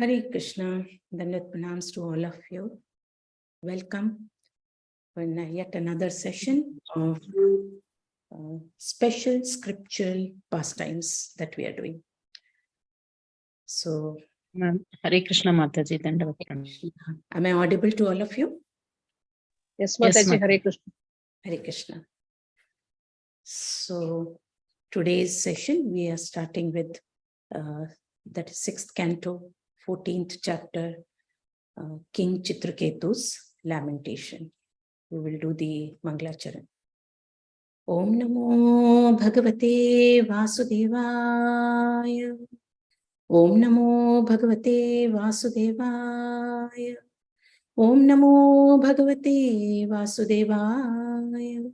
Hare Krishna, Dandat Pranams to all of you. Welcome for yet another session of special scriptural pastimes that we are doing. So, Hare Krishna Mataji, Dandavat Pranam. Am I audible to all of you? Yes, Mataji, Hare Krishna. Hare Krishna. So, today's session, we are starting with that 6th canto, 14th chapter, King Chitraketu's lamentation. We will do the Mangalacharan. Om Namo Bhagavate Vasudevaya. Om Namo Bhagavate Vasudevaya. Om Namo Bhagavate Vasudevaya.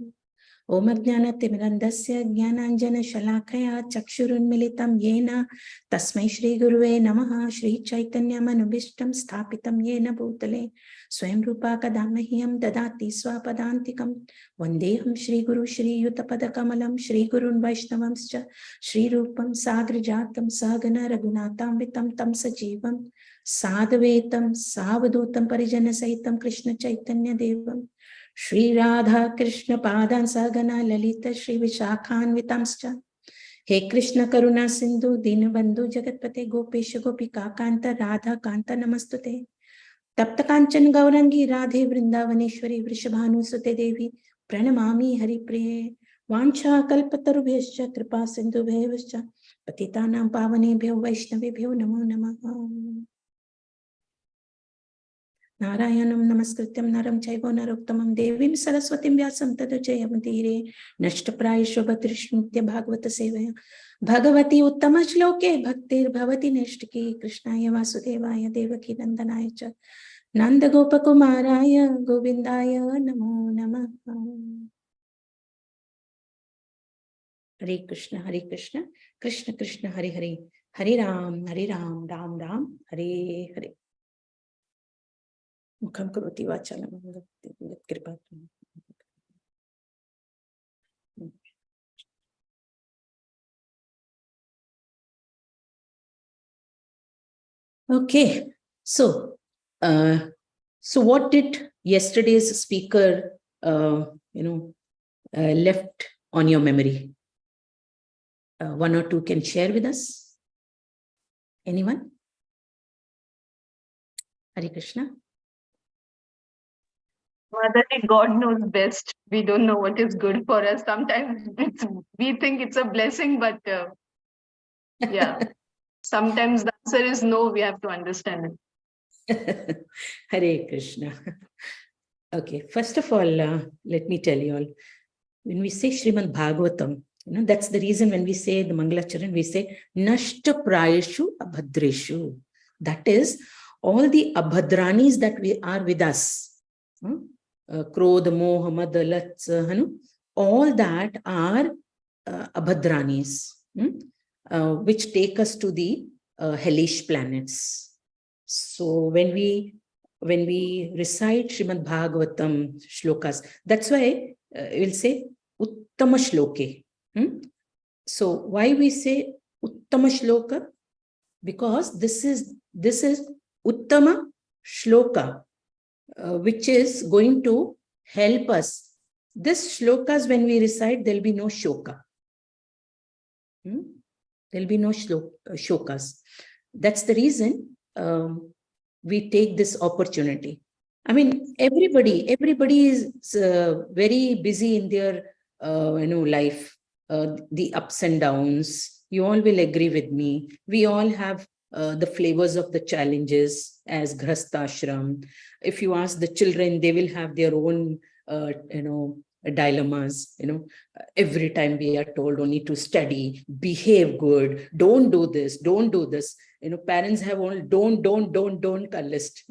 Om Ajnanatimirandasya Jnananjana Shalakaya Chakshurunmilitam Yena Tasmai Shri Guruve Namaha Shri Chaitanya Manubhishtam Sthapitam Yena Bhutale Swayam Rupa Kadamahyam Dadati Swapadantikam Vandeham Shri Guru Shri Yutapada Kamalam Shri Gurun Vaishnavamscha Shri Rupam Sagrajatam Sagana Raghunatam Vitam Tam Sajivam Sadhavetam Savadutam Parijana Saitam Krishna Chaitanya Devam Shri Radha Krishna Padan Sagana Lalita Shri Vishakhan Vitamscha He Krishna Karuna Sindhu Dinabandhu Jagatpate Gopesha Gopika Kanta Radha Kanta Namastute Tapta Kanchan Gaurangi Radhe Vrindavaneshwari Vrishabhanu Sute Devi Pranamami Hari Priye Vancha Kalpatarubhyascha Kripa Sindhu Bhevascha Patitanam Pavanebhyo Vaishnavebhyo Namo Namaha Narayanam Namaskrityam Naram Chaivo Narottamam Devim Saraswatim Vyasam Tado Jayamudire Nashtaprayasho Bhatrishmutya Bhagavata Sevaya Bhagavati Uttama Shloke Bhaktir Bhavati Neshtaki Krishnaya Vasudevaya Devaki Nandanaya Cha Nanda Gopakumaraya Govindaya Namo Namaha. Hare Krishna, Krishna Krishna, Hare Hare, Hare Ram, Ram Ram, Hare Hare. Mukham karoti vachalam kripa. Okay, so what did yesterday's speaker left on your memory? One or two can share with us. Anyone? Hare Krishna. Motherly, God knows best. We don't know what is good for us. Sometimes we think it's a blessing, but yeah, sometimes the answer is no. We have to understand it. Hare Krishna. Okay, first of all, let me tell you all, when we say Srimad Bhagavatam, that's the reason when we say the Mangalacharan, we say Nashta Prayashu Abhadreshu. That is, all the Abhadranis that we are with us. Krodha, Moha, Mada, Latsa, all that are Abhadranis, which take us to the hellish planets. So when we recite Srimad Bhagavatam shlokas, that's why we'll say Uttama Shloke. So why we say Uttama Shloka? Because this is Uttama Shloka, which is going to help us. This shlokas, when we recite, there'll be no shoka. There'll be no shokas. That's the reason we take this opportunity. I mean, everybody is very busy in their life, the ups and downs. You all will agree with me. We all have the flavors of the challenges as Grhastashram. If you ask the children, they will have their own, dilemmas. Every time we are told only to study, behave good, don't do this, don't do this. Parents have all don't list.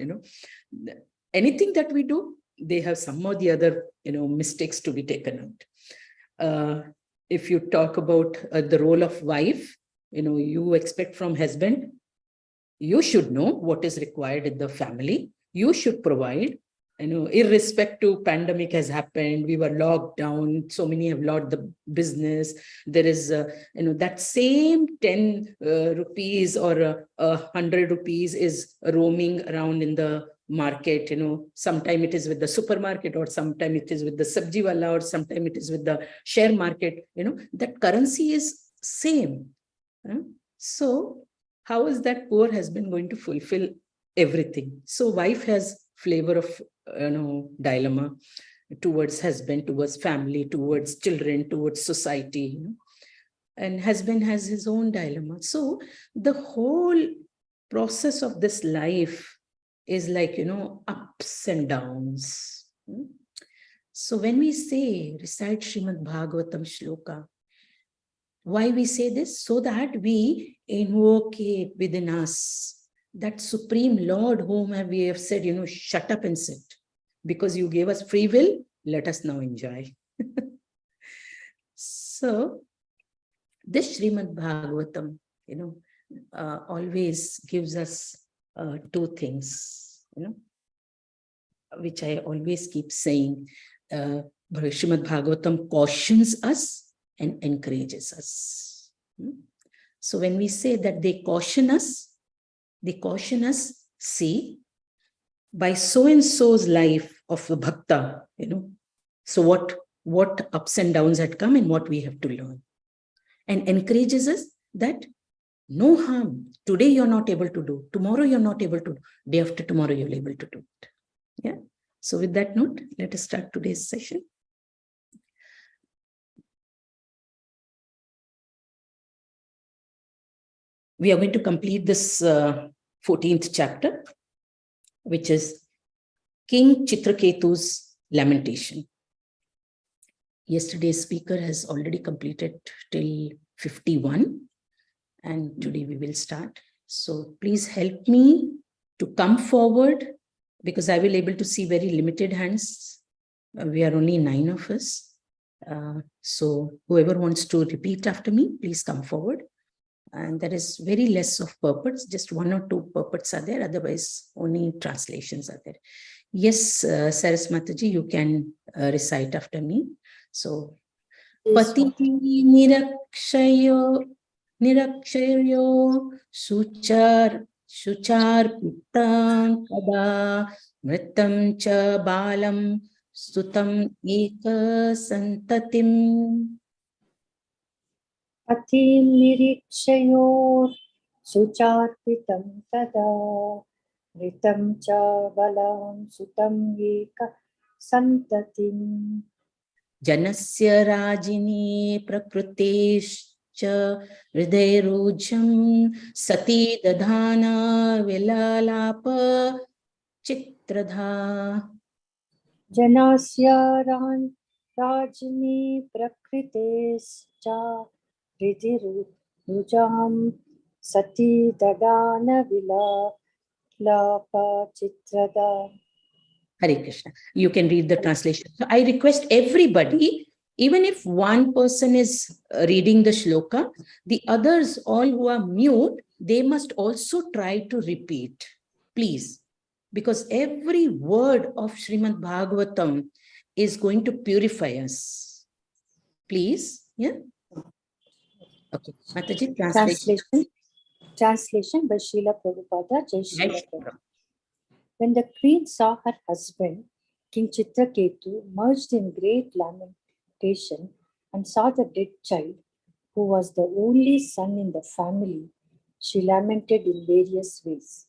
Anything that we do, they have some or the other, mistakes to be taken out. If you talk about the role of wife, you expect from husband, you should know what is required in the family. You should provide. irrespective pandemic has happened, we were locked down, so many have lost the business. There is, that same 10 rupees or 100 rupees is roaming around in the market. Sometime it is with the supermarket, or sometime it is with the sabji wala, or sometime it is with the share market. That currency is same. So how is that poor husband going to fulfill everything? So wife has flavor of dilemma towards husband, towards family, towards children, towards society, and husband has his own dilemma. So the whole process of this life is like ups and downs. So when we say recite Srimad Bhagavatam shloka, why we say this? So that we invoke it within us, that Supreme Lord whom we have said, shut up and sit. Because you gave us free will, let us now enjoy. So this Srimad Bhagavatam, always gives us two things, which I always keep saying. Srimad Bhagavatam cautions us and encourages us. So when we say that they caution us, see, by so-and-so's life of a bhakta, so what ups and downs had come and what we have to learn. And encourages us that no harm. Today you're not able to do. Tomorrow you're not able to do. Day after tomorrow you're able to do it. Yeah. So with that note, let us start today's session. We are going to complete this 14th chapter, which is King Chitraketu's lamentation. Yesterday's speaker has already completed till 51, and today we will start. So please help me to come forward, because I will be able to see very limited hands. We are only 9 of us. So whoever wants to repeat after me, please come forward. And there is very less of purports, just 1 or 2 purports are there, otherwise only translations are there. Yes, Saras Mataji, you can recite after me. So, Pati Nirakshayo Suchar Pitang Kada Mritam Cha Balam Sutam Eka Santatim. Patim nirikshayor sucharpitam tada ritam cha balam sutam eka santatim. Janasya rajini prakrutescha hridayrujam sati dadhana vilalapa chitradha. Janasya rajini prakritescha hridirujam sati dadana vilalapa chitradha. Hare Krishna. You can read the translation. So I request everybody, even if one person is reading the shloka, the others, all who are mute, they must also try to repeat, please. Because every word of Srimad Bhagavatam is going to purify us. Please, yeah? Okay, Mataji, Translation by Srila Prabhupada, Jai Srila Prabhupada. When the queen saw her husband, King Chitraketu, merged in great lamentation and saw the dead child, who was the only son in the family, she lamented in various ways.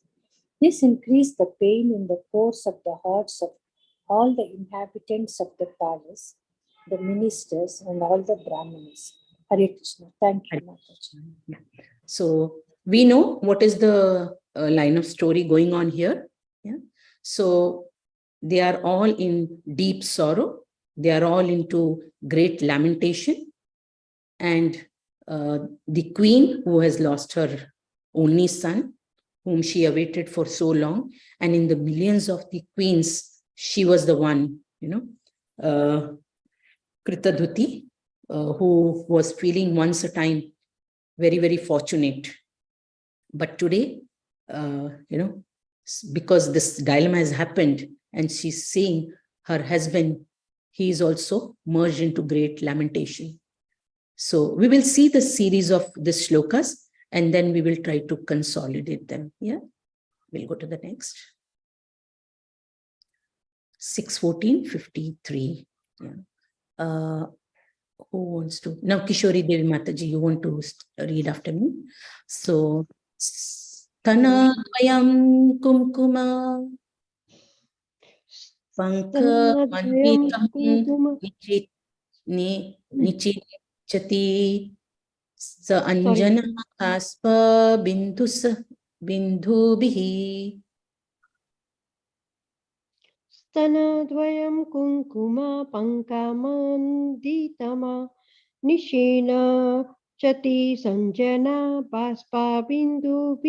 This increased the pain in the course of the hearts of all the inhabitants of the palace, the ministers, and all the Brahmanas. Hare Krishna. Thank you, Mataji. Yeah. So we know what is the line of story going on here. Yeah. So they are all in deep sorrow. They are all into great lamentation. And the queen, who has lost her only son, whom she awaited for so long, and in the millions of the queens, she was the one, Kritadhuti, who was feeling once a time very, very fortunate. But today, because this dilemma has happened, and she's seeing her husband, he is also merged into great lamentation. So we will see the series of the shlokas, and then we will try to consolidate them. Yeah, we'll go to the next. 6:14:53. Yeah. Who wants to? Now, Kishori Devi Mataji, you want to read after me? So, Tanadvayam kumkuma panka manditam nichiti sa anjana kaspa bindhubihi. स्तनद्वयं कुङ्कुमा पङ्कमण्डितमा निशेन चति Sanjana बाष्पाबिन्दुभिः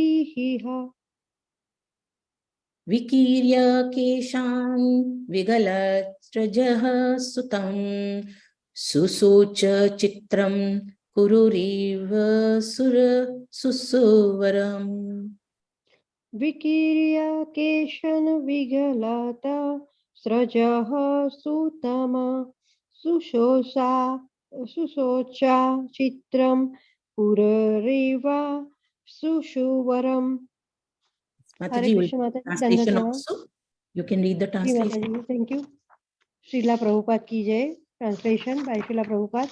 Vikirya keshan vigalastrajah sutam susocha chitram kururiva sura susuvaram. विकीर्य केशन विगलता स्रजः सुतमा सुशोचा चित्रं पुररिवा सुषुवरम्. Mataji, you will translation also. You can read the translation. Thank you. Srila Prabhupada ki jai. Translation by Srila Prabhupada.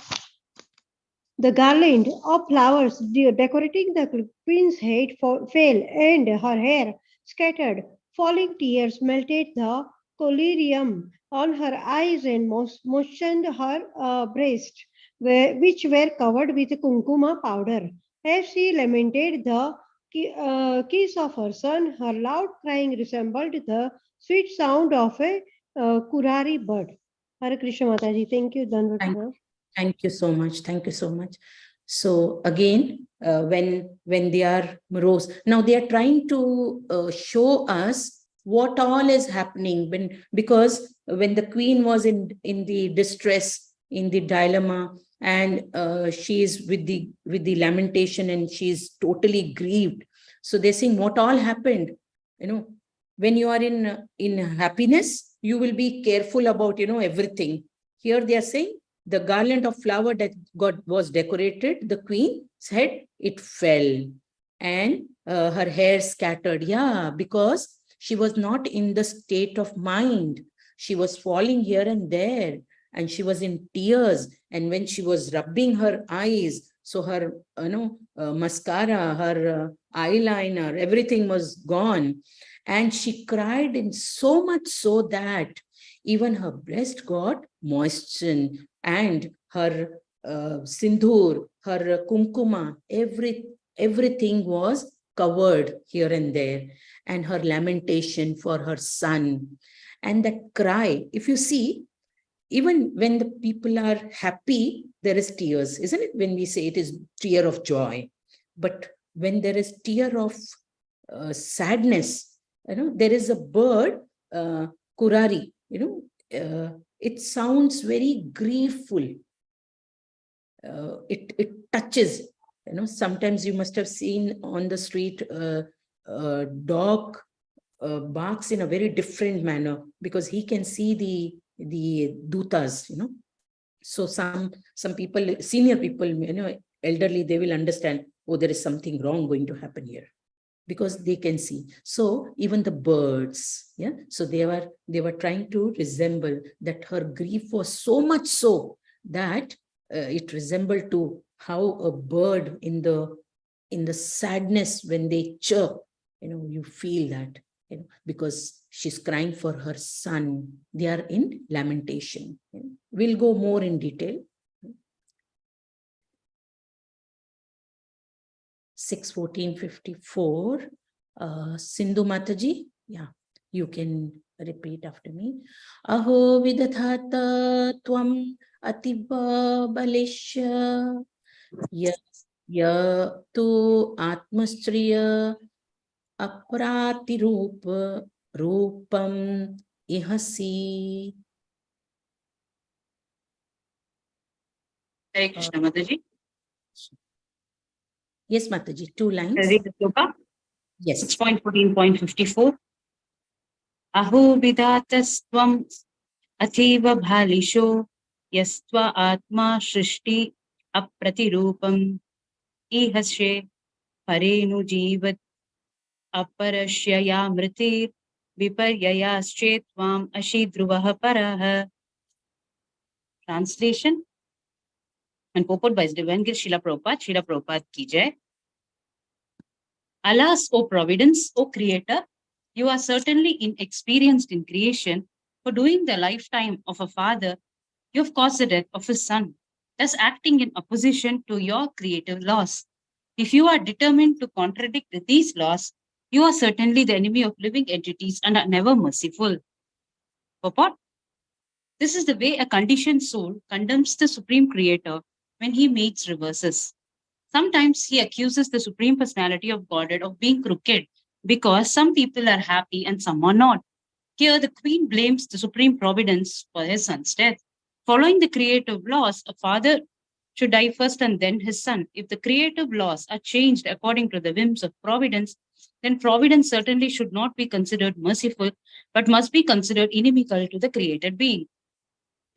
The garland of flowers decorating the queen's head fell, and her hair scattered. Falling tears melted the collyrium on her eyes and moistened her breast, which were covered with kunkuma powder. As she lamented the kiss of her son, her loud crying resembled the sweet sound of a kurari bird. Hare Krishna Mataji. Thank you. Thank you so much. Thank you so much. So again, when they are morose, now they are trying to show us what all is happening because when the queen was in the distress, in the dilemma, and she is with the lamentation, and she is totally grieved. So they're saying what all happened. When you are in happiness, you will be careful about everything. Here they are saying the garland of flower that was decorated, the queen's head, it fell, and her hair scattered. Yeah, because she was not in the state of mind. She was falling here and there, and she was in tears. And when she was rubbing her eyes, so her mascara, her eyeliner, everything was gone. And she cried in so much so that even her breast got moistened, and her sindoor, her kumkuma, everything was covered here and there, and her lamentation for her son. And that cry, if you see, even when the people are happy, there is tears, isn't it? When we say it is tear of joy. But when there is tear of sadness, there is a bird, kurari, it sounds very griefful. It touches, sometimes you must have seen on the street, dog barks in a very different manner because he can see the dutas, So some people, senior people, elderly, they will understand, oh, there is something wrong going to happen here, because they can see. So even the birds, yeah. So they were trying to resemble that. Her grief was so much so that it resembled to how a bird in the sadness, when they chirp, you feel that, because she's crying for her son. They are in lamentation. We'll go more in detail. 6:14:54. Sindhu Mataji, yeah, you can repeat after me. Aho vidathata tvam atibha balishya ya tu atmastriya apratirupa rupam ihasi. Hare Krishna Mataji. Yes, Mataji, 2 lines. Read the sloka. Yes. 6.14.54. Aho vidatasvam ativa bhalisho yasva atma shrishti apratirupam ihashe parenu jivat aparashya mritir viparyayaschetvam ashidruvah parah. Translation and purport by His Divine Grace Srila Prabhupada. Srila Prabhupada ki jai. Alas, O Providence, O Creator, you are certainly inexperienced in creation, for during the lifetime of a father, you have caused the death of his son, thus acting in opposition to your creative laws. If you are determined to contradict these laws, you are certainly the enemy of living entities and are never merciful. Purport. This is the way a conditioned soul condemns the Supreme Creator when he makes reverses. Sometimes he accuses the Supreme Personality of Godhead of being crooked because some people are happy and some are not. Here, the Queen blames the Supreme Providence for his son's death. Following the creative laws, a father should die first and then his son. If the creative laws are changed according to the whims of Providence, then Providence certainly should not be considered merciful, but must be considered inimical to the created being.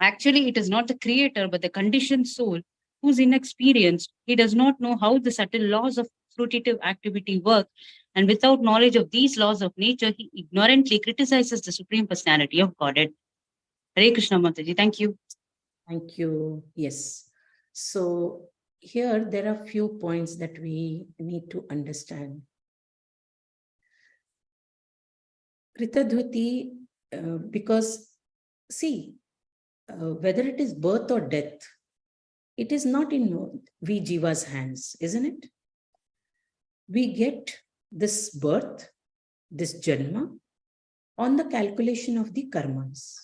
Actually, it is not the creator, but the conditioned soul who's inexperienced. He does not know how the subtle laws of fruitive activity work. And without knowledge of these laws of nature, he ignorantly criticizes the Supreme Personality of Godhead. Hare Krishna Mataji. Thank you. Thank you. Yes. So here there are few points that we need to understand. Kritadhuti, because see, whether it is birth or death, it is not in we Jiva's hands, isn't it? We get this birth, this janma, on the calculation of the karmas.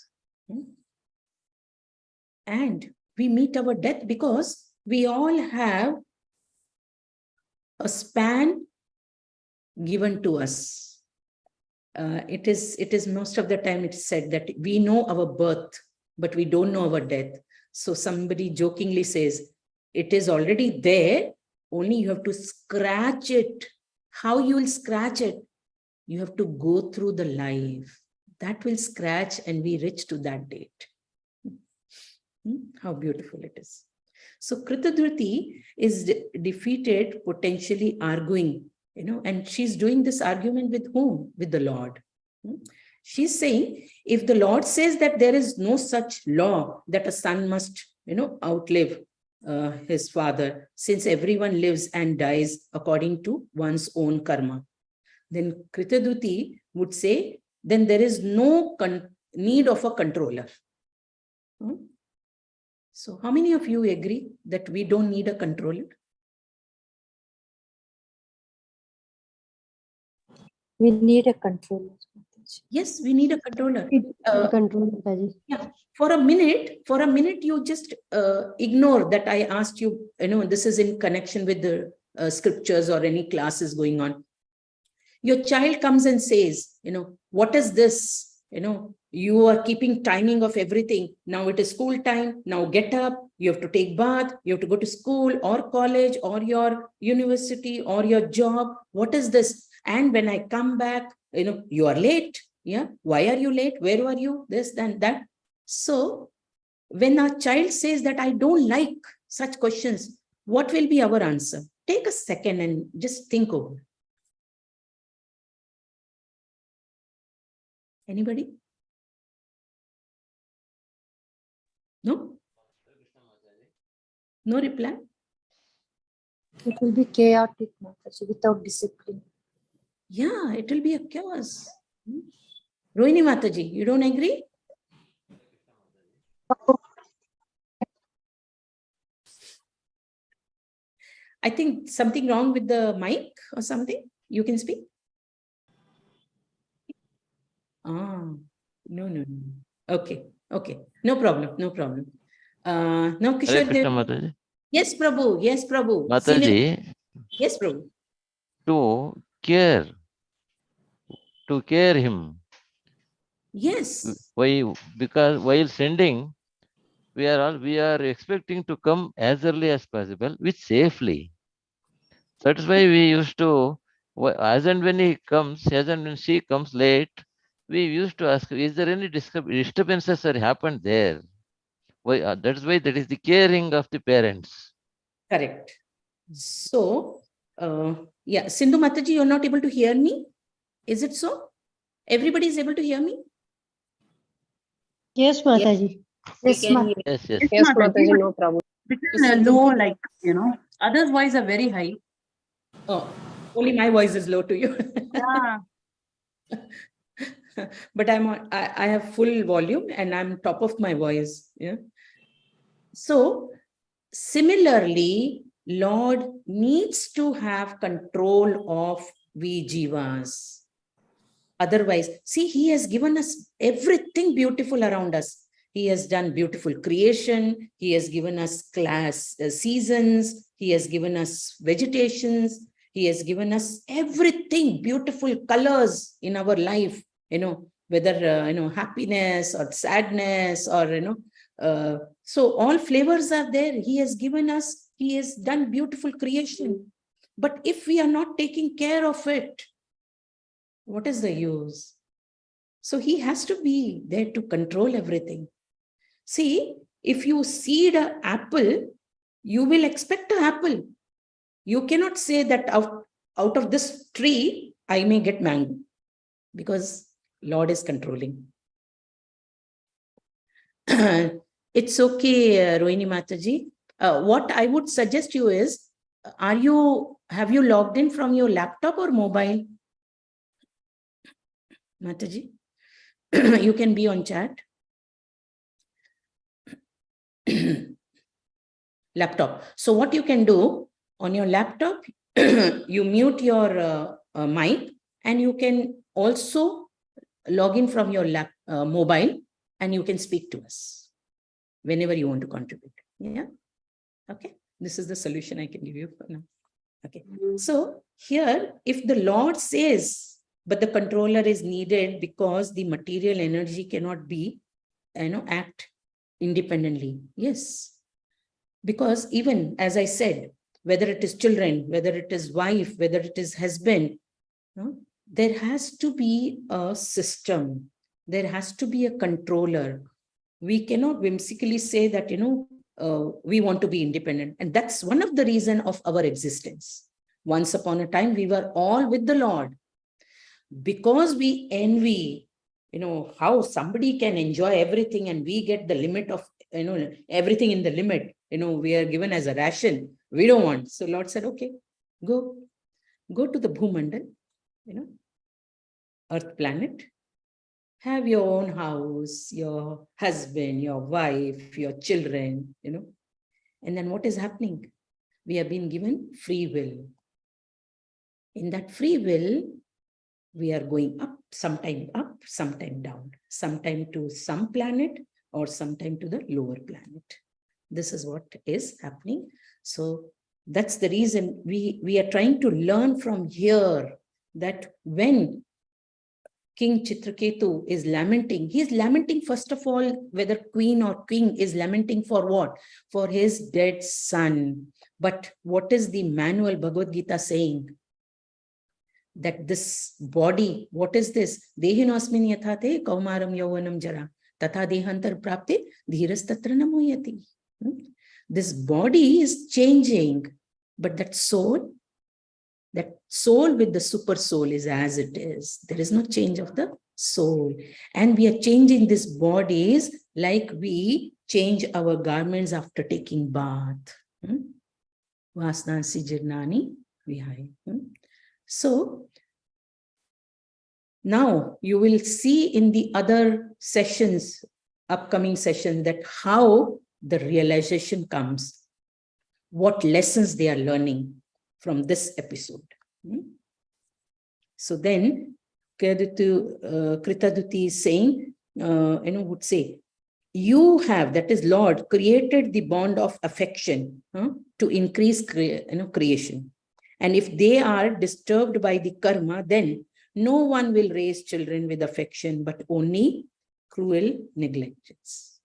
And we meet our death because we all have a span given to us. It is most of the time it's said that we know our birth, but we don't know our death. So somebody jokingly says, it is already there, only you have to scratch it. How you will scratch it? You have to go through the life. That will scratch and we reach to that date. How beautiful it is. So Kritadruti is defeated, potentially arguing, and she's doing this argument with whom? With the Lord. She's saying, if the Lord says that there is no such law that a son must, outlive his father, since everyone lives and dies according to one's own karma, then Kritadruti would say, then there is no need of a controller. So how many of you agree that we don't need a controller? We need a controller. Yes, we need a controller. Yeah. For a minute, you just ignore that I asked you, this is in connection with the scriptures or any classes going on. Your child comes and says, what is this? You are keeping timing of everything. Now it is school time. Now get up. You have to take bath. You have to go to school or college or your university or your job. What is this? And when I come back, you are late. Yeah. Why are you late? Where were you? This, then that. So when our child says that I don't like such questions, what will be our answer? Take a second and just think over it. Anybody? No? No reply? It will be chaotic, Mataji, without discipline. Yeah, it will be a chaos. Rohini Mataji, you don't agree? I think something wrong with the mic or something. You can speak. No. Okay. No problem. Now Kishore Dev. Yes, Prabhu. Mataji. Yes, Prabhu. To care him. Yes. Why? Because while sending, we are expecting to come as early as possible, with safely. That's why we used to, as and when he comes, as and when she comes late, we used to ask, is there any disturbances that happened there? Why? That is the caring of the parents. Correct. So, yeah, Sindhu Mataji, you're not able to hear me? Is it so? Everybody is able to hear me? Yes, Mataji. Yes, can hear. Yes, yes. Yes, Mataji, no problem. Between low, like, others' voice are very high. Oh, only my voice is low to you. Yeah. But I have full volume and I'm top of my voice. Yeah. So similarly, Lord needs to have control of we jivas. Otherwise, see, he has given us everything beautiful around us. He has done beautiful creation. He has given us seasons. He has given us vegetations. He has given us everything, beautiful colors in our life, whether, happiness or sadness or, so all flavors are there. He has given us, he has done beautiful creation. But if we are not taking care of it, what is the use? So he has to be there to control everything. See, if you seed an apple, you will expect an apple. You cannot say that out of this tree, I may get mango, because Lord is controlling. It's okay, Rohini Mataji. What I would suggest you is, have you logged in from your laptop or mobile? Mataji, you can be on chat. Laptop. So what you can do on your laptop, you mute your mic, and you can also log in from your mobile, and you can speak to us whenever you want to contribute. Yeah. Okay. This is the solution I can give you for now. Okay. So here, if the Lord says, but the controller is needed because the material energy cannot be, act independently. Yes. Because even as I said, whether it is children, whether it is wife, whether it is husband, there has to be a system. There has to be a controller. We cannot whimsically say that, we want to be independent. And that's one of the reasons of our existence. Once upon a time, we were all with the Lord. Because we envy, how somebody can enjoy everything and we get the limit of, everything in the limit, we are given as a ration. We don't want. So Lord said, okay, go to the Bhumandal, Earth planet, have your own house, your husband, your wife, your children, and then what is happening? We have been given free will. In that free will, we are going up, sometime down, sometime to some planet or sometime to the lower planet. This is what is happening. So that's the reason we are trying to learn from here that when King Chitraketu is lamenting, he is lamenting, first of all, whether queen or king is lamenting for what? For his dead son. But what is the manual Bhagavad Gita saying? That this body, what is this? Dehinosmin yathate kaumaram yauvanam jara tatha dehantar prapte dhiras tatra namoyati. This body is changing, but that soul with the super soul is as it is. There is no change of the soul. And we are changing these bodies like we change our garments after taking bath. Vasnasi jirnani vihai. So now you will see in the other sessions, upcoming session, that how the realization comes, what lessons they are learning from this episode. So then Kritaduti is saying, would say, you have, that is Lord, created the bond of affection to increase creation. And if they are disturbed by the karma, then no one will raise children with affection, but only cruel negligence.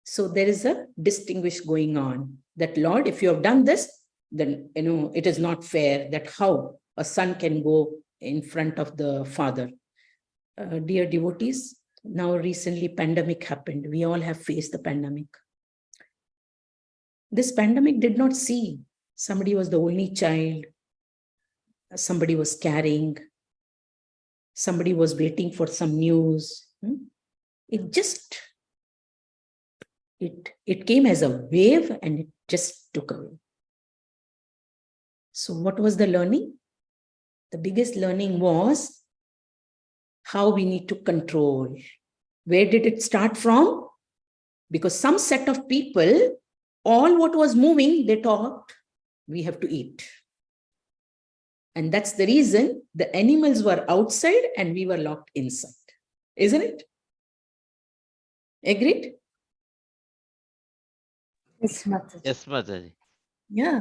So there is a distinguish going on that, Lord, if you have done this, then, it is not fair that how a son can go in front of the father. dear devotees, now recently pandemic happened. We all have faced the pandemic. This pandemic did not see somebody was the only child, somebody was carrying, somebody was waiting for some news. It just, it came as a wave and it just took away. So what was the learning? The biggest learning was how we need to control. Where did it start from? Because some set of people, all what was moving, they talked, we have to eat. And that's the reason the animals were outside and we were locked inside. Isn't it? Agreed? Yes, Mataji. Yes, Mataji. Yeah.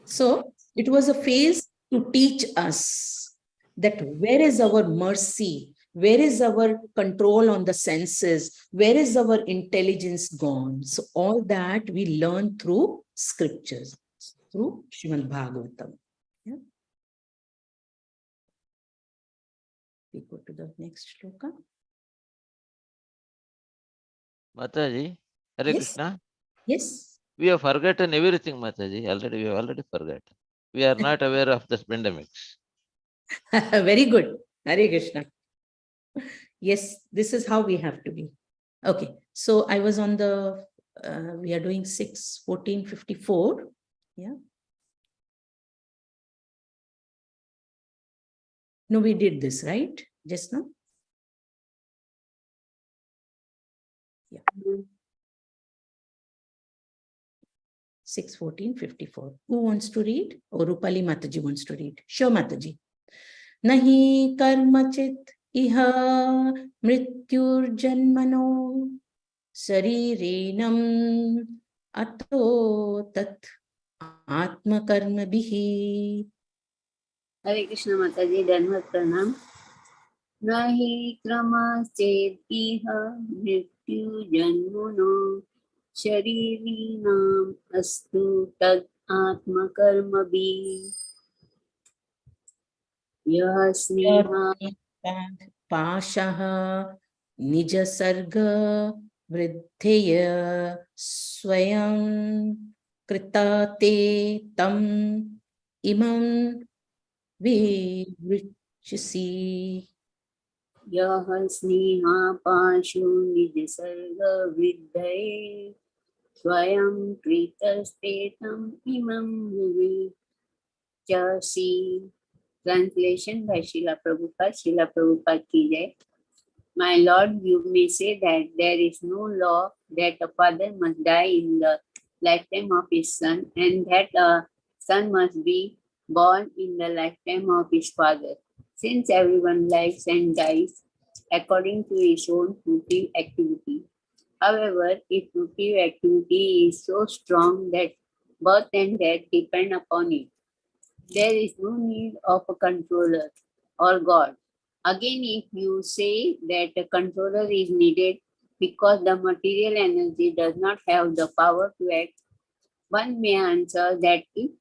So it was a phase to teach us that where is our mercy? Where is our control on the senses? Where is our intelligence gone? So all that we learn through scriptures, through Srimad Bhagavatam. Yeah. We go to the next shloka. Mataji, Hare Yes. Krishna. Yes. We have forgotten everything, Mataji. We have already forgotten. We are not aware of this pandemics. Very good. Hare Krishna. Yes, this is how we have to be. Okay, so I was on the, we are doing 6:14:54. Yeah. No, we did this, right? Just now? Yeah. 6:14:54. Who wants to read? Or Rupali Mataji wants to read. Sure, Mataji. Nahi karmachit iha mrityurjanmano sarirenam ato tat atma karma bihi. हरे कृष्ण माता जी, धन्यवाद प्रणाम। नहि क्रमश्चेत् इह मृत्यु जन्मनो शरीरिणाम् अस्तु तद् आत्मकर्मभिः। यः स्नेहा पाशः निज सर्ग वृद्धेय स्वयं कृताते तम इमं विवृच्यसि। यः स्नेहा पाशु निजसर्ग वृद्धये स्वयं कृतस्तेतम् इमं विवृच्यसि। Translation by Srila Prabhupada. Srila Prabhupada ki jai. My Lord, you may say that there is no law that a father must die in the lifetime of his son and that a son must be born in the lifetime of his father, since everyone lives and dies according to his own fruitive activity. However, if fruitive activity is so strong that birth and death depend upon it, there is no need of a controller or God. Again, if you say that a controller is needed because the material energy does not have the power to act, one may answer that if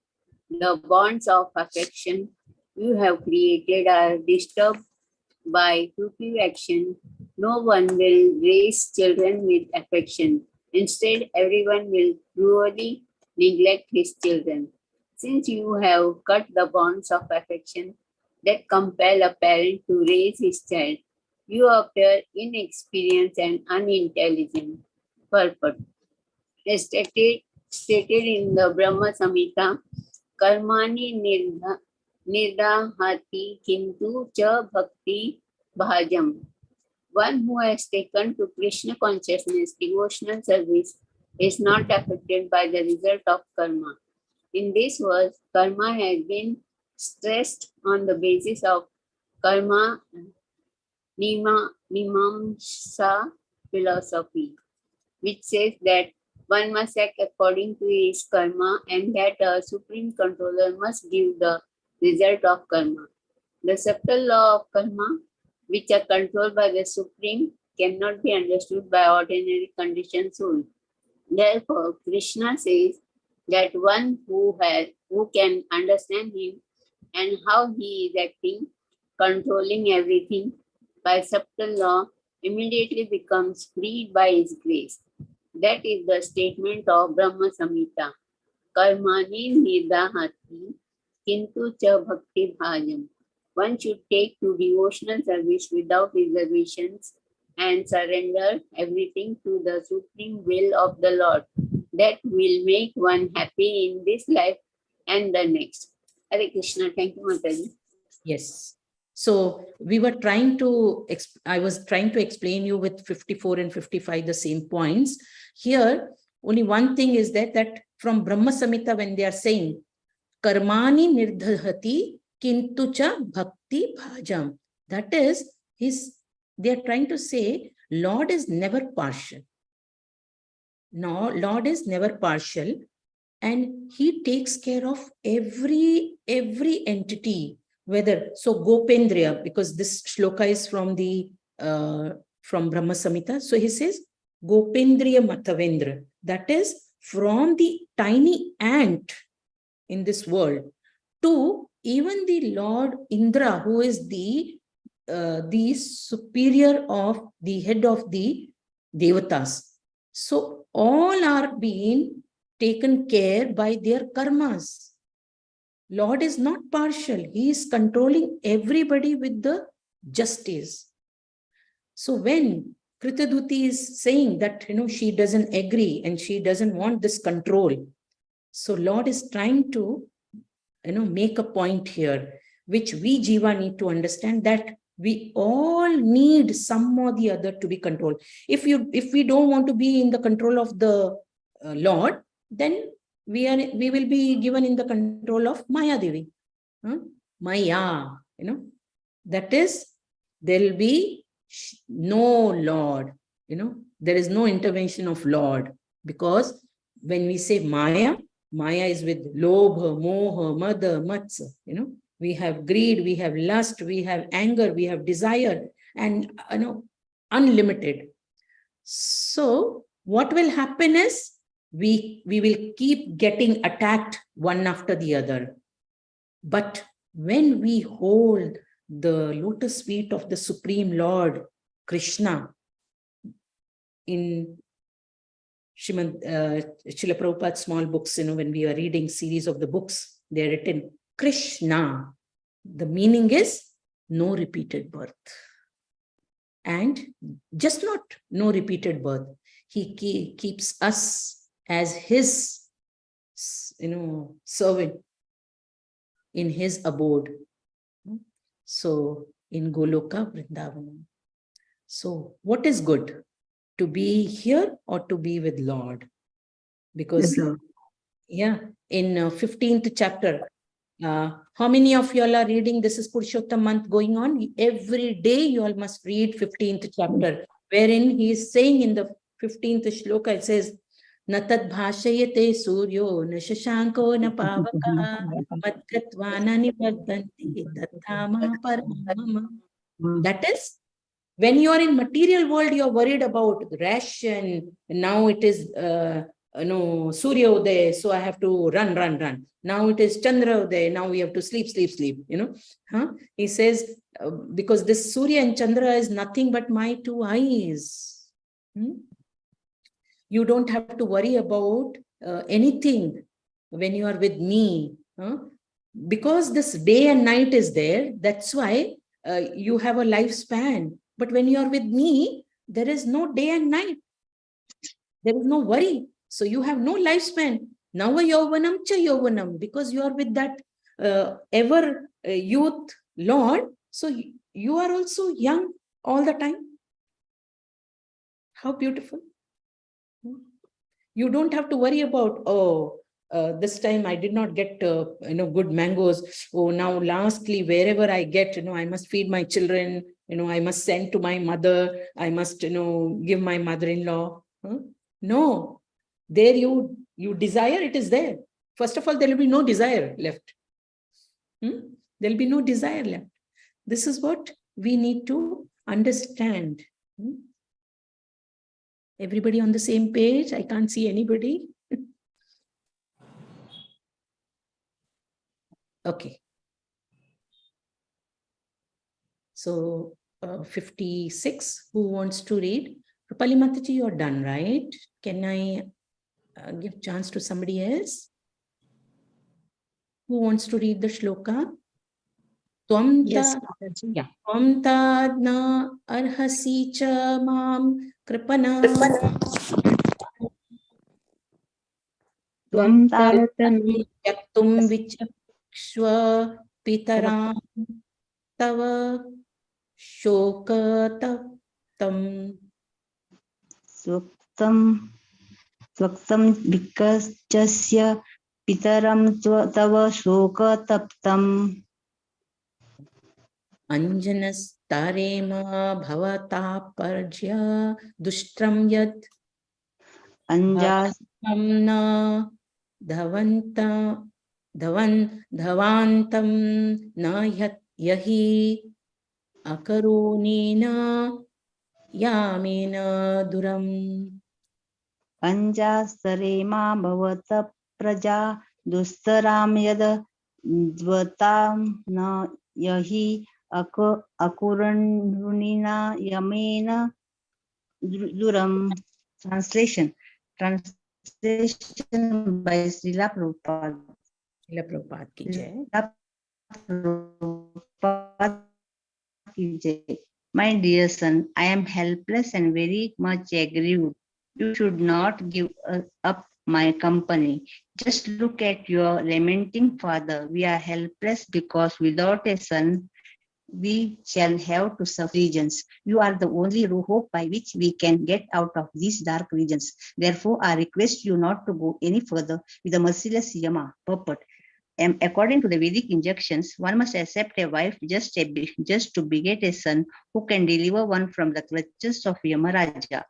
the bonds of affection you have created are disturbed by fruitive action, no one will raise children with affection. Instead, everyone will cruelly neglect his children. Since you have cut the bonds of affection that compel a parent to raise his child, you appear inexperienced and unintelligent. Purport. As stated in the Brahma Samhita, Karmani nirdahati kintu cha bhakti bhajam. One who has taken to Krishna consciousness devotional service is not affected by the result of karma. In this verse, karma has been stressed on the basis of karma mimamsa philosophy, which says that one must act according to his karma and that a supreme controller must give the result of karma. The subtle law of karma, which are controlled by the supreme, cannot be understood by ordinary conditioned soul. Therefore, Krishna says that one who can understand him and how he is acting, controlling everything, by subtle law immediately becomes freed by his grace. That is the statement of Brahma Samhita. Karmani nidahati kintu cha bhakti bhajam. One should take to devotional service without reservations and surrender everything to the supreme will of the Lord. That will make one happy in this life and the next. Hare Krishna. Thank you, Mataji. Yes. So we were trying to, I was trying to explain you with 54 and 55, the same points. Here, only one thing is that from Brahma Samhita, when they are saying, Karmani nirdhati kintu cha bhakti bhajam. That is, they are trying to say, Lord is never partial. No, Lord is never partial. And he takes care of every entity, whether, so Gopendriya, because this shloka is from from Brahma Samhita. So he says, Gopendriya Matavendra. That is from the tiny ant in this world to even the Lord Indra, who is the superior of the head of the Devatas. So all are being taken care by their karmas. Lord is not partial. He is controlling everybody with the justice. So when Kritaduti is saying that, she doesn't agree and she doesn't want this control. So Lord is trying to, make a point here, which we Jiva need to understand, that we all need some or the other to be controlled. If we don't want to be in the control of the Lord, then we will be given in the control of Maya Devi. Maya, that is, there will be no Lord, there is no intervention of Lord, because when we say Maya is with Lobha, Moha, Mada, Matsa, we have greed, we have lust, we have anger, we have desire, and unlimited. So what will happen is we will keep getting attacked one after the other. But when we hold the lotus feet of the Supreme Lord Krishna, in Srila Prabhupada's small books, when we are reading series of the books, they are written Krishna. The meaning is no repeated birth. And just not no repeated birth. He keeps us as his, servant in his abode. So in Goloka Vrindavanam. So what is good? To be here or to be with Lord? Because, in 15th chapter, how many of you all are reading? This is Purushottam month going on. Every day you all must read 15th chapter, wherein he is saying in the 15th shloka, it says, Natad bhashayate suryo na shashanko na pavaka madgatvana nivagdanti tathama paramama. That is, when you are in material world, you are worried about ration. Now it is, Surya Uday, so I have to run. Now it is Chandra Uday, now we have to sleep. He says, because this Surya and Chandra is nothing but my two eyes. You don't have to worry about anything when you are with me. Because this day and night is there, that's why you have a lifespan. But when you are with me, there is no day and night. There is no worry. So you have no lifespan. Nava yauvanam cha yauvanam, because you are with that ever youth Lord. So you are also young all the time. How beautiful. You don't have to worry about, this time I did not get, good mangoes. Oh, now lastly, wherever I get, I must feed my children. I must send to my mother. I must, give my mother-in-law. No, there you desire, it is there. First of all, there will be no desire left. There will be no desire left. This is what we need to understand. Everybody on the same page? I can't see anybody. Okay. So 56. Who wants to read? Rupali Mataji, you're done, right? Can I give chance to somebody else? Who wants to read the shloka? Yes, Twam Mataji. tadna arhasi cha mam kripana Tvam taratami yaktum vichakshva pitaram tava shokataptam swaktam vikasya pitaram tava shoka taptam anjanastarema bhavata parjya dushtram yad anjas na dhavanta dhavantam na yahi akarunina yamena duram. anjasarema bhavata praja dustaram yad dvatam na yahi akurunina yamena duram. Translation by Srila Prabhupada. Srila Prabhupada ki jai. My dear son, I am helpless and very much aggrieved. You should not give up my company. Just look at your lamenting father. We are helpless because without a son, we shall have to suffer regions. You are the only hope by which we can get out of these dark regions. Therefore, I request you not to go any further with the merciless Yama puppet. According to the Vedic injunctions, one must accept a wife just to beget a son who can deliver one from the clutches of Yamaraja.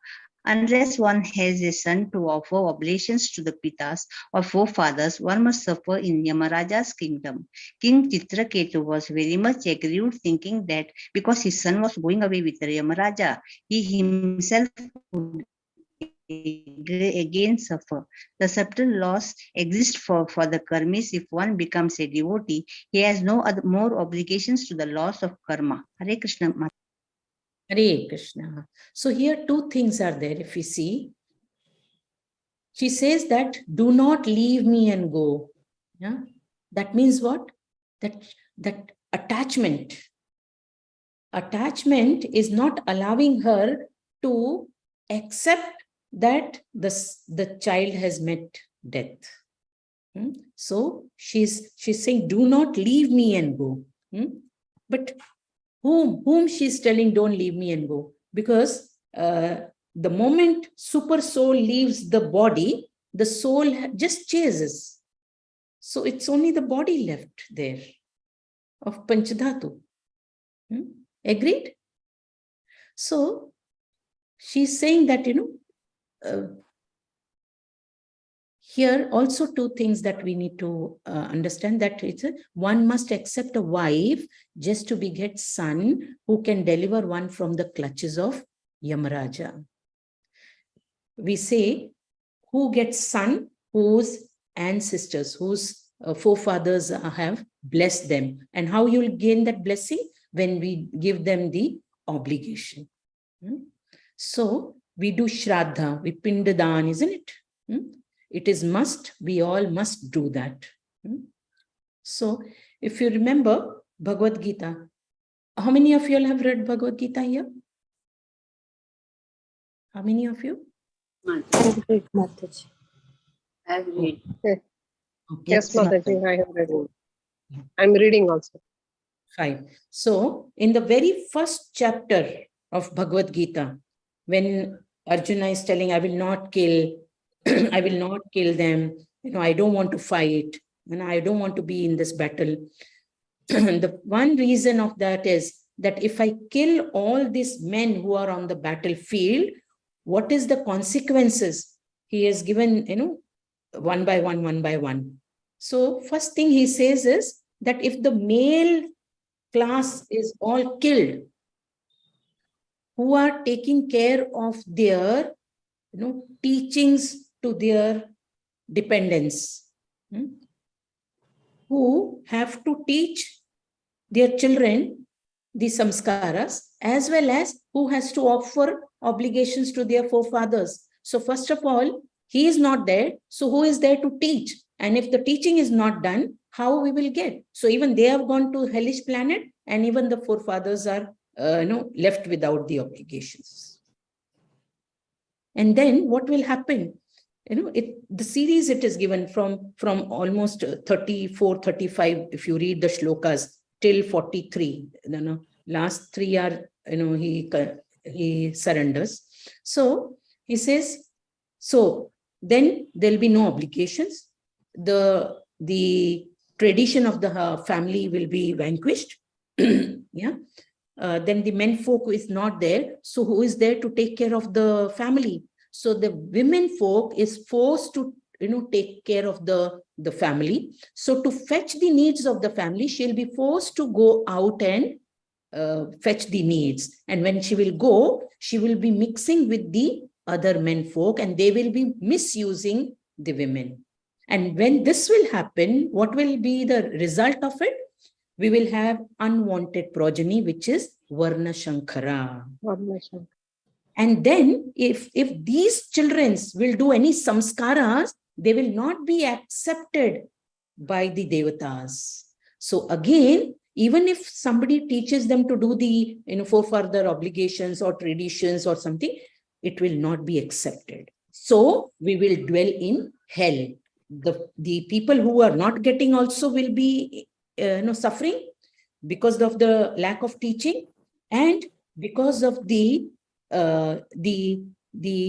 Unless one has a son to offer oblations to the Pitas or forefathers, one must suffer in Yamaraja's kingdom. King Chitraketu was very much aggrieved, thinking that because his son was going away with Yamaraja, he himself would again suffer. The subtle laws exist for the karmis. If one becomes a devotee, he has no more obligations to the laws of karma. Hare Krishna. Hare Krishna. So here two things are there. If we see, she says that do not leave me and go. Yeah, that means what? That attachment is not allowing her to accept that the child has met death. So she's saying, do not leave me and go. But whom she's telling, don't leave me and go? Because the moment super soul leaves the body, the soul just chases. So it's only the body left there of Panchadhatu. Agreed? So she's saying that, here also two things that we need to understand, that one must accept a wife just to beget son who can deliver one from the clutches of Yamaraja. We say, who gets son? Whose ancestors, whose forefathers have blessed them. And how you'll gain that blessing? When we give them the obligation. So we do Shraddha, we Pindadan, isn't it? It is must, we all must do that. So if you remember Bhagavad Gita, how many of you all have read Bhagavad Gita here? How many of you? Mataji. I've read. Okay. Yes, Mataji, I have read it. I'm reading also. Fine. So in the very first chapter of Bhagavad Gita, when Arjuna is telling, I will not kill, I will not kill them, I don't want to fight, and I don't want to be in this battle. The one reason of that is that if I kill all these men who are on the battlefield, what is the consequences? He has given, one by one. So first thing he says is that if the male class is all killed, who are taking care of their, teachings to their dependents, who have to teach their children the samskaras as well as who has to offer obligations to their forefathers. So first of all, he is not there. So who is there to teach? And if the teaching is not done, how we will get? So even they have gone to hellish planet, and even the forefathers are left without the obligations. And then what will happen? The series it is given from almost 34, 35, if you read the shlokas till 43, last 3 are, he surrenders. So he says, so then there'll be no obligations. The tradition of the family will be vanquished. Yeah. Then the menfolk is not there. So who is there to take care of the family? So the women folk is forced to, take care of the family. So to fetch the needs of the family, she'll be forced to go out and fetch the needs. And when she will go, she will be mixing with the other menfolk, and they will be misusing the women. And when this will happen, what will be the result of it? We will have unwanted progeny, which is Varna Shankara. And then if these children will do any samskaras, they will not be accepted by the devatas. So again, even if somebody teaches them to do the forefather obligations or traditions or something, it will not be accepted. So we will dwell in hell. The people who are not getting also will be suffering because of the lack of teaching, and because of the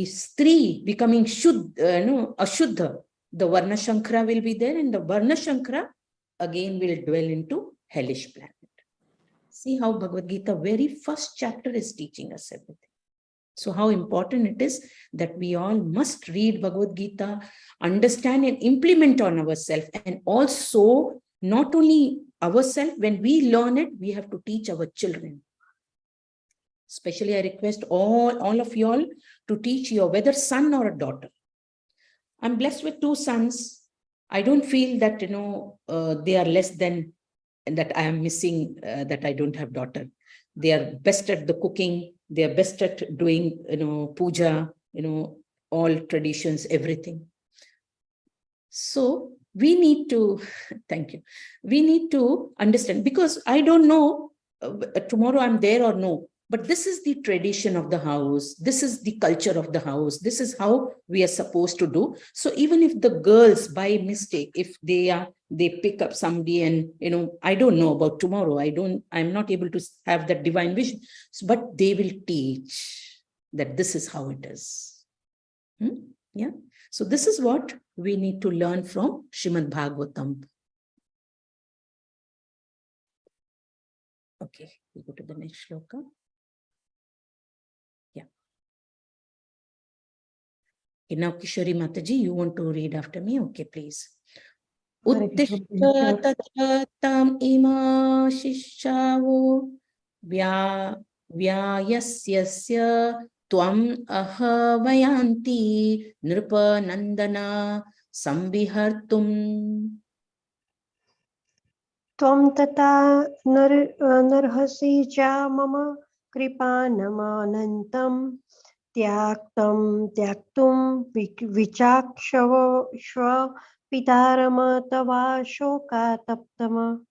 stree becoming ashuddha, the Varna Shankara will be there, and the Varna Shankara again will dwell into hellish planet. See how Bhagavad Gita very first chapter is teaching us everything. So how important it is that we all must read Bhagavad Gita, understand and implement on ourselves, and also not only ourselves, when we learn it, we have to teach our children. Especially I request all of you all to teach your whether son or a daughter. I'm blessed with 2 sons. I don't feel that, they are less than, and that I am missing, that I don't have daughter. They are best at the cooking. They are best at doing, puja, all traditions, everything. So we need to, thank you. We need to understand, because I don't know tomorrow I'm there or no, but this is the tradition of the house. This is the culture of the house. This is how we are supposed to do. So even if the girls by mistake, if they pick up somebody and, I don't know about tomorrow. I'm not able to have that divine vision, but they will teach that this is how it is. Yeah. So this is what we need to learn from Srimad Bhagavatam. Okay, we go to the next shloka. Yeah. Okay, now Kishori Mataji, you want to read after me? Okay, please. Uttishta tatam ima shishavo vyayasyasya tvam ahavayanti nripanandana sambihartum. Tvam tata narhasi cha mama kripanam tyaktum vichakshava shva pitarama tava shoka taptama.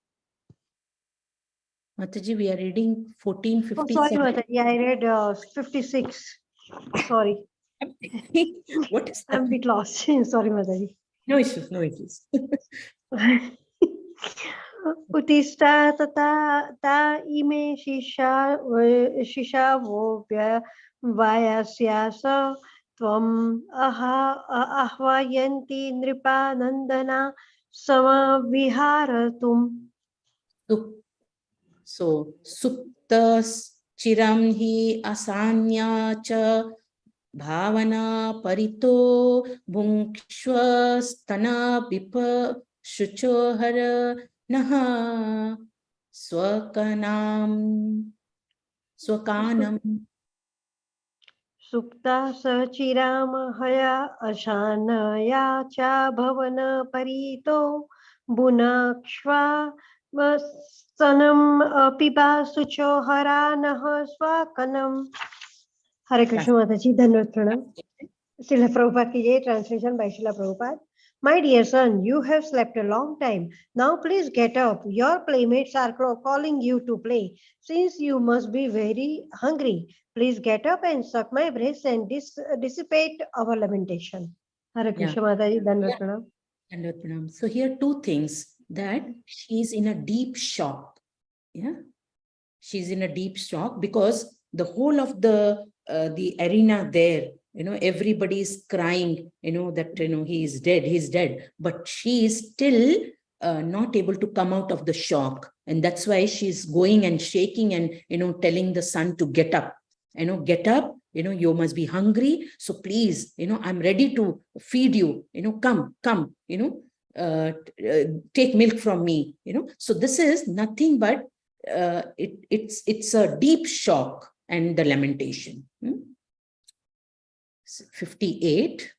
Mataji, we are reading 1457. Oh, sorry, Mataji, I read 56. Sorry. What is that? I'm a bit lost. Sorry, Mataji. No issues, no issues. Utista tata ta ime shisha vo vayasyasa tvam ahvayanti nripanandana samaviharatum. So suptas chiram hi asanya cha bhavana parito bhunkshva stana vipa shuchohara naha swakanam. Supta sachiram haya ashanaya cha bhavana parito bunakshva Sanam pipa sucho hara nah swakanam. Hare Krishna Mataji, Dhanvat Pranam. Srila Prabhupada ki jai, translation by Srila Prabhupada. My dear son, you have slept a long time. Now please get up. Your playmates are calling you to play. Since you must be very hungry, please get up and suck my breast and dissipate our lamentation. Hare Krishna Mataji, Dhanvat Pranam. Dhanvat Pranam. So here two things, that she's in a deep shock. Yeah, she's in a deep shock because the whole of the arena there, everybody's crying, that he's dead, but she is still not able to come out of the shock, and that's why she's going and shaking and telling the son to get up, get up, you must be hungry, so please, I'm ready to feed you, come, take milk from me, so this is nothing but it's a deep shock and the lamentation. 58.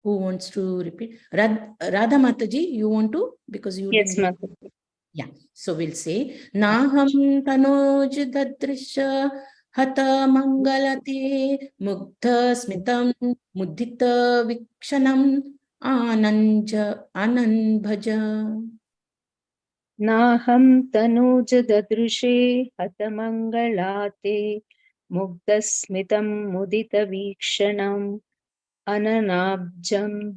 Who wants to repeat? Radha Mataji, you want to? Because you Yes, didn't. Mataji. Yeah. So we'll say Naham tanoj dadrisha hata mangalate mugdha smitam mudita vikshanam ananbhaja. Naham tanuj dadrishe hatamangalate mugdasmitam mudita vikshanam ananabjam.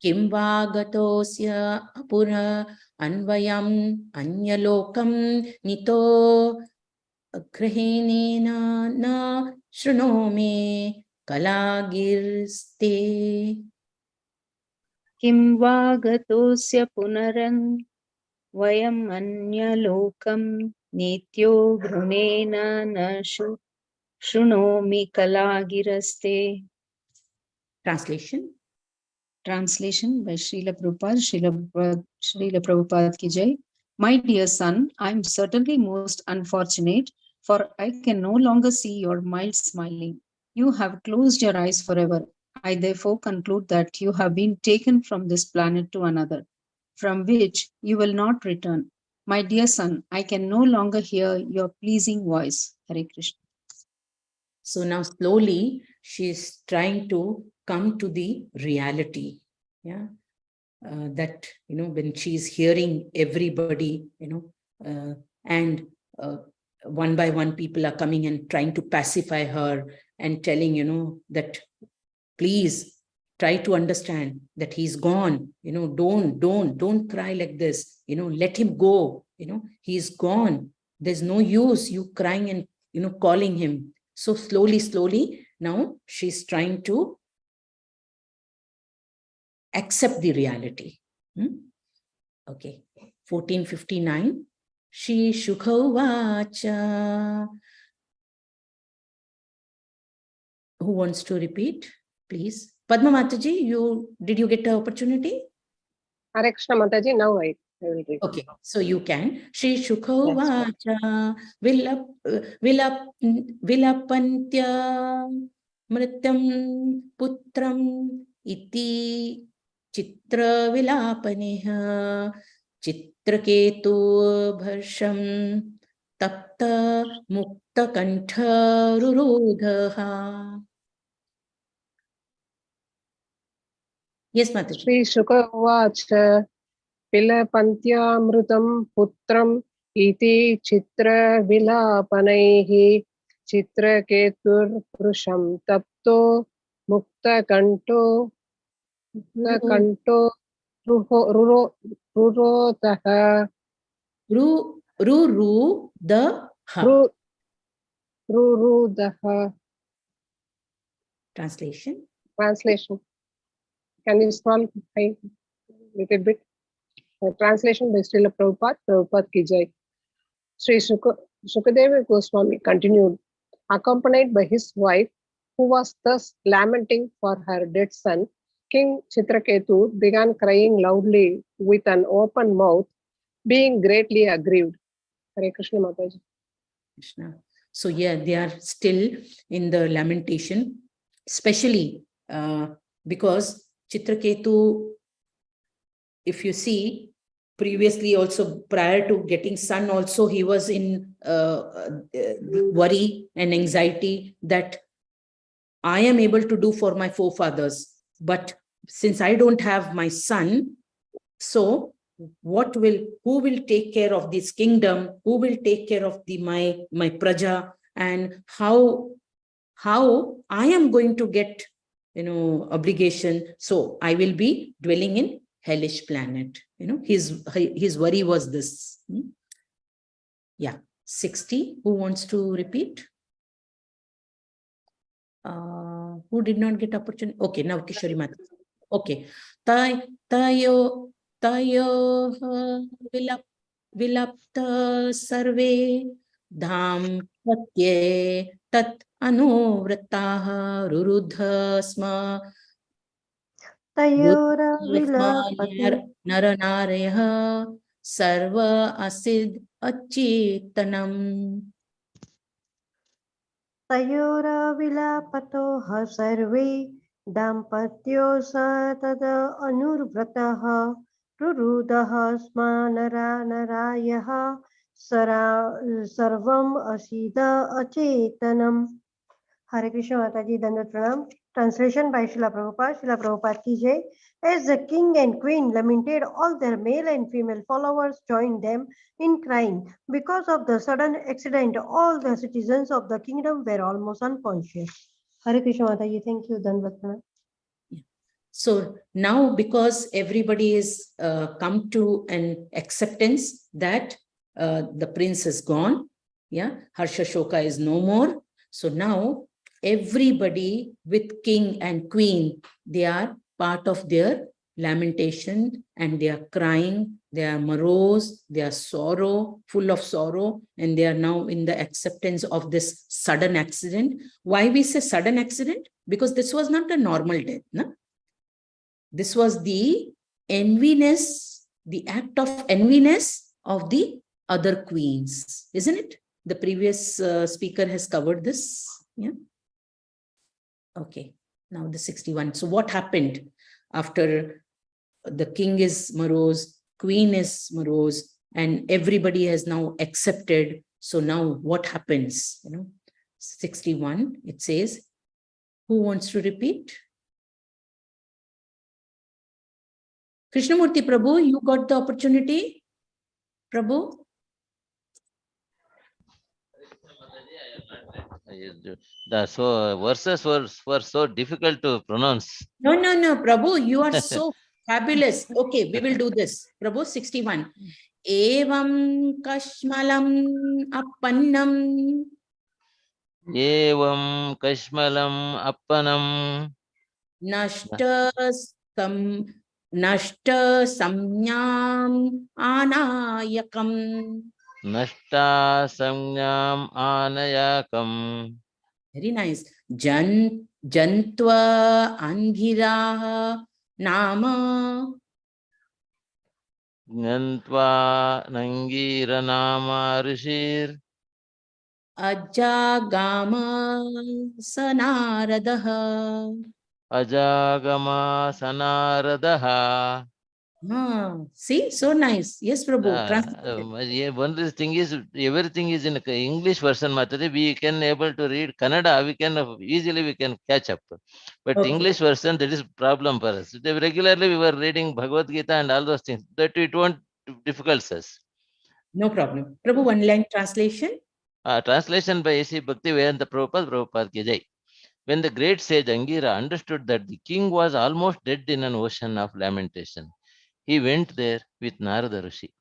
Kim va gatosya apura anvayam anyalokam nito grahinena na shrunomi kalagirste. Kim va gatosya punaran vayam anyalokam nityo grunena na shrunomi kalagiraste. Translation. Translation by Srila Prabhupada. Srila Prabhupada ki jai. My dear son, I am certainly most unfortunate, for I can no longer see your mild smiling. You have closed your eyes forever. I therefore conclude that you have been taken from this planet to another, from which you will not return. My dear son, I can no longer hear your pleasing voice. Hare Krishna. So now slowly she's trying to come to the reality. Yeah. That, when she's hearing everybody, and one by one people are coming and trying to pacify her and telling, that please try to understand that he's gone, don't cry like this, let him go, he's gone. There's no use you crying and, calling him. So slowly, now she's trying to accept the reality. Okay, 1459. Shri Shukhovacha. Who wants to repeat, please? Padma Mataji, did you get the opportunity? Hare Krishna Mataji, now I will read. Okay, so you can. Shri Shukhovacha vilapantya mrityam putram iti chitra vilapaneha chitraketu bharsham tapta mukta kantha rurudhaha. Yes, Mataji. Shri Shukhovacha Pilapantyamrutam putram iti chitra vilapanaihi chitra ketur purusham tapto mukta kanto rurodaha. Rurudaha. Translation. Can you scroll a little bit? Translation by Srila Prabhupada. Prabhupada ki jai. Sri Shukadeva Goswami continued, accompanied by his wife, who was thus lamenting for her dead son. King Chitraketu began crying loudly with an open mouth, being greatly aggrieved. Hare Krishna Mataji. Krishna. So yeah, they are still in the lamentation, especially because Chitraketu, if you see, previously also, prior to getting son also, he was in worry and anxiety that I am able to do for my forefathers, but since I don't have my son, so who will take care of this kingdom? Who will take care of my praja? And how I am going to get, obligation? So I will be dwelling in hellish planet. His worry was this. Yeah, 60. Who wants to repeat? Who did not get opportunity? Okay, now Kishori Mata. Okay. Tayo vilapta sarve dham patye tat anuvrataha rurudha sma Tayora vilapati naranaraya sarva asid achetanam. Tayora vilapato sarve dampatyo sa tada anurvrataha rurudaha sma narayaha sarvam asida achetanam. Hare Krishna Mataji, Dandavat Pranam. Translation by Srila Prabhupada. Srila Prabhupada ki jai. As the king and queen lamented, all their male and female followers joined them in crying. Because of the sudden accident, all the citizens of the kingdom were almost unconscious. Hare Krishna Mataji, thank you, Dandavat Pranam. So now, because everybody is come to an acceptance that the prince is gone, yeah, Harsha Shoka is no more. So now everybody with king and queen, they are part of their lamentation and they are crying, they are morose, they are full of sorrow, and they are now in the acceptance of this sudden accident. Why we say sudden accident? Because this was not a normal death, no? This was the enviness, the act of enviness of the other queens, isn't it? The previous speaker has covered this. Yeah. Okay. Now the 61. So what happened after the king is morose, queen is morose, and everybody has now accepted? So now what happens? 61. It says, who wants to repeat? Krishnamurti Prabhu, you got the opportunity. Prabhu? So verses were so difficult to pronounce. No, Prabhu, you are so fabulous. Okay, we will do this. Prabhu, 61. Evam kashmalam appannam. Evam kashmalam appanam. Nashta samnyam anayakam. Nashta samnyam anayakam. Very nice. Jantva anghiraha nama. Jantva nangira nama rishir. Ajagama sanaradaha. Ajagama sanaradaha. See, so nice. Yes, Prabhu. One thing is, everything is in English version. We can able to read Kannada. We can catch up. But Okay. English version, that is problem for us. Regularly we were reading Bhagavad Gita and all those things. That it won't difficult us. No problem. Prabhu, one line translation. Translation by A.C. Bhakti Vedanta Prabhupada ki jai. When the great sage Angira understood that the king was almost dead in an ocean of lamentation, he went there with Narada Rishi.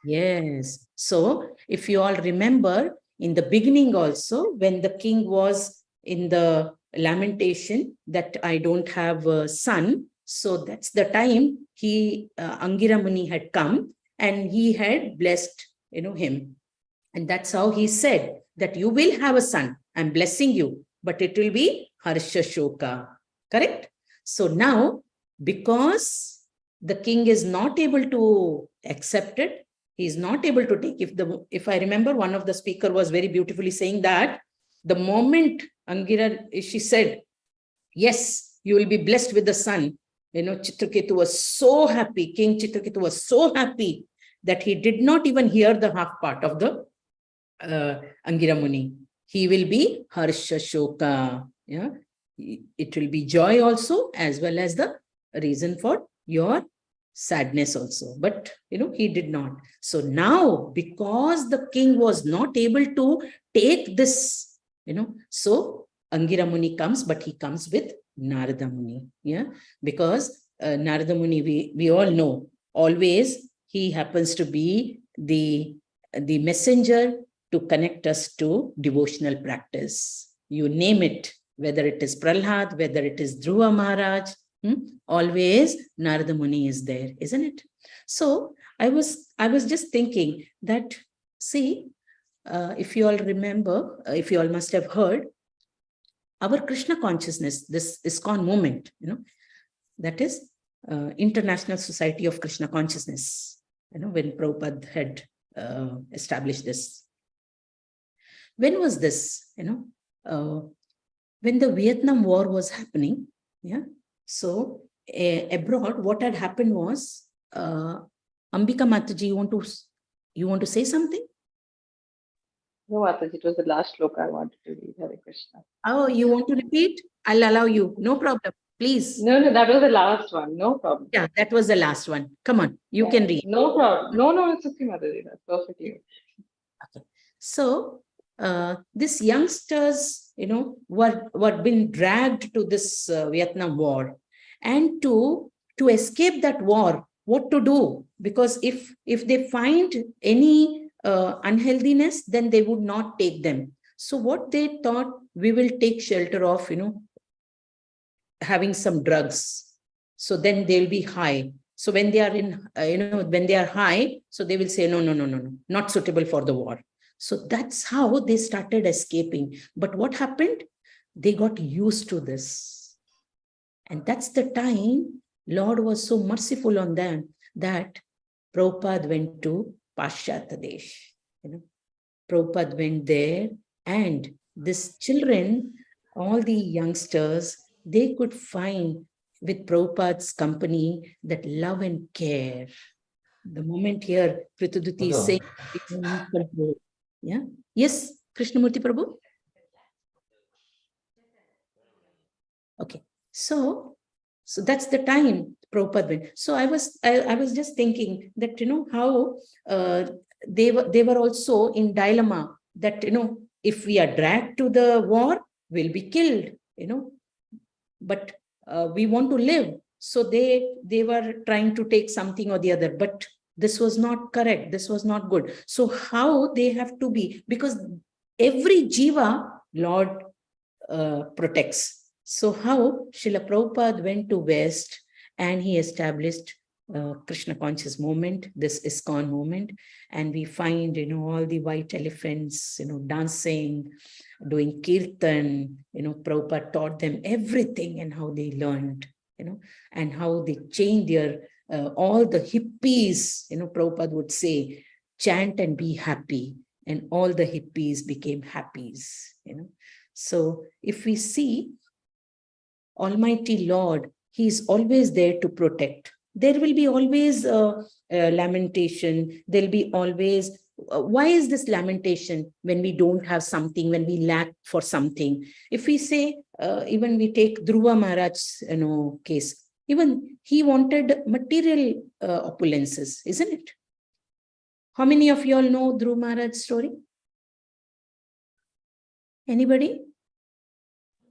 Yes. So, if you all remember, in the beginning also, when the king was in the lamentation that I don't have a son, so that's the time Angira Muni had come and he had blessed, him. And that's how he said that you will have a son. I'm blessing you, but it will be Harsha Shoka. Correct? So now, because the king is not able to accept it, he is not able to take. If I remember, one of the speaker was very beautifully saying that the moment Angira, she said, yes, you will be blessed with the son. Chitraketu was so happy. King Chitraketu was so happy that he did not even hear the half part of the Angira Muni. He will be Harsha Shoka. Yeah, it will be joy also, as well as the reason for your sadness also. But he did not. So now, because the king was not able to take this, so Angira Muni comes, but he comes with Narada Muni. Yeah, because Narada Muni, we all know, always he happens to be the messenger to connect us to devotional practice. You name it, whether it is Prahlad, whether it is Dhruva Maharaj, always Narada Muni is there, isn't it? So I was just thinking that, see, if you all remember, if you all must have heard, our Krishna consciousness, this ISKCON movement, that is International Society of Krishna Consciousness, when Prabhupada had established this. When was this? When the Vietnam War was happening, yeah. So abroad, what had happened was, Ambika Mataji, you want to say something? No, Mataji, it was the last shloka I wanted to read. Hare Krishna. Oh, you want to repeat? I'll allow you. No problem. Please. No, that was the last one. No problem. Yeah, that was the last one. Come on, you can read. No problem. No, it's okay, Mataji. That's perfectly okay. So these youngsters, were being dragged to this Vietnam War, and to escape that war, what to do? Because if they find any unhealthiness, then they would not take them. So what they thought, we will take shelter of, having some drugs. So then they'll be high. So when they are in, when they are high, so they will say, no, not suitable for the war. So that's how they started escaping. But what happened? They got used to this. And that's the time Lord was so merciful on them that Prabhupada went to Paschatya Desh. Prabhupada went there, and these children, all the youngsters, they could find with Prabhupada's company that love and care. The moment here, Kritaduti is saying, control. Yeah. Yes, Krishnamurti Prabhu. Okay. So that's the time Prabhupada went. So I was just thinking that, how they were also in dilemma that, if we are dragged to the war, we'll be killed, but we want to live. So they were trying to take something or the other, but this was not correct. This was not good. So how they have to be, because every jiva Lord protects. So how Srila Prabhupada went to West and he established Krishna conscious movement, this ISKCON movement, and we find, all the white elephants, dancing, doing kirtan, Prabhupada taught them everything and how they learned, and how they changed their, all the hippies, Prabhupada would say, chant and be happy, and all the hippies became happies, So if we see Almighty Lord, He is always there to protect. There will be always lamentation. There'll be always, why is this lamentation when we don't have something, when we lack for something? If we say, even we take Dhruva Maharaj's case, even he wanted material opulences, isn't it? How many of you all know Dhruva Maharaj's story? Anybody?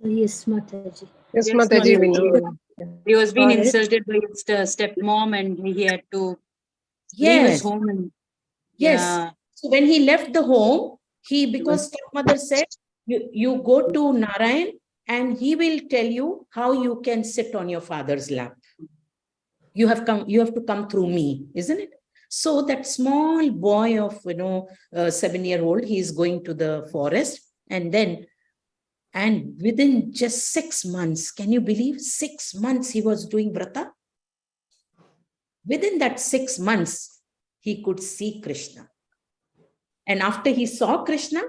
Yes, Mataji. Yes, Mataji, we know. He was being Forest. insulted by his stepmom, and he had to leave Yes. his home. And, Yes. yeah. So when he left the home, because stepmother said, you go to Narayan and he will tell you how you can sit on your father's lap. You have to come through me, isn't it? So that small boy of, 7-year-old, he is going to the forest, and within just 6 months, can you believe 6 months he was doing vrata? Within that 6 months, he could see Krishna. And after he saw Krishna,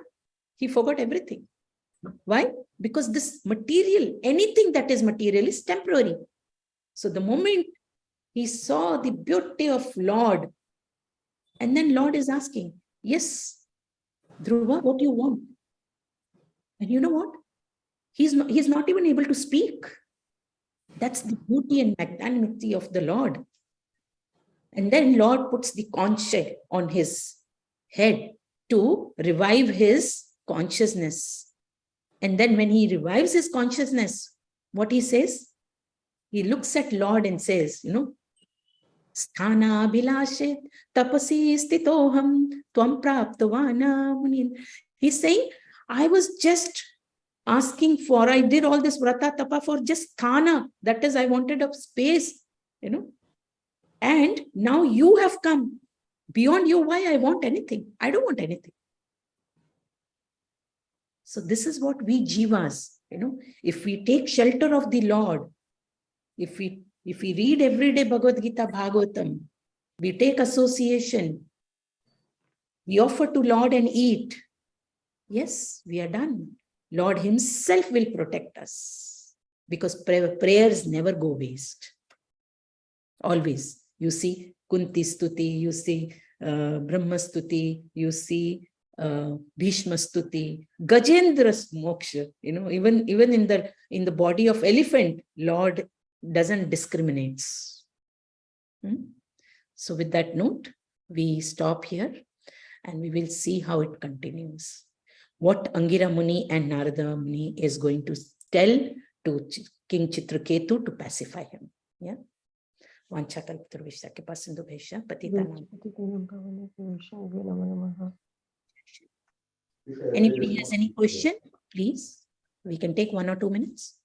he forgot everything. Why? Because this material, anything that is material is temporary. So the moment he saw the beauty of Lord, and then Lord is asking, yes, Dhruva, what do you want? And you know what? He's not even able to speak. That's the beauty and magnanimity of the Lord. And then Lord puts the conch shell on his head to revive his consciousness. And then when he revives his consciousness, what he says? He looks at Lord and says, Sthana Bhilashe Tapasi Stitoham Tvam Praptavana Munin. He's saying, I was just asking for, I did all this vrata tapa for just sthana. That is, I wanted a space, And now you have come. Beyond you, why I want anything? I don't want anything. So this is what we jivas, if we take shelter of the Lord, if we read every day Bhagavad Gita, Bhagavatam, we take association, we offer to Lord and eat. Yes, we are done. Lord himself will protect us because prayers never go waste. Always. You see Kunti Stuti, you see Brahma Stuti, you see Bhishma Stuti, Gajendra's moksha, even in the body of elephant, Lord doesn't discriminate. So with that note, we stop here and we will see how it continues. What Angira Muni and Narada Muni is going to tell to King Chitraketu to pacify him. Yeah. Anybody has any question? Please, we can take 1 or 2 minutes.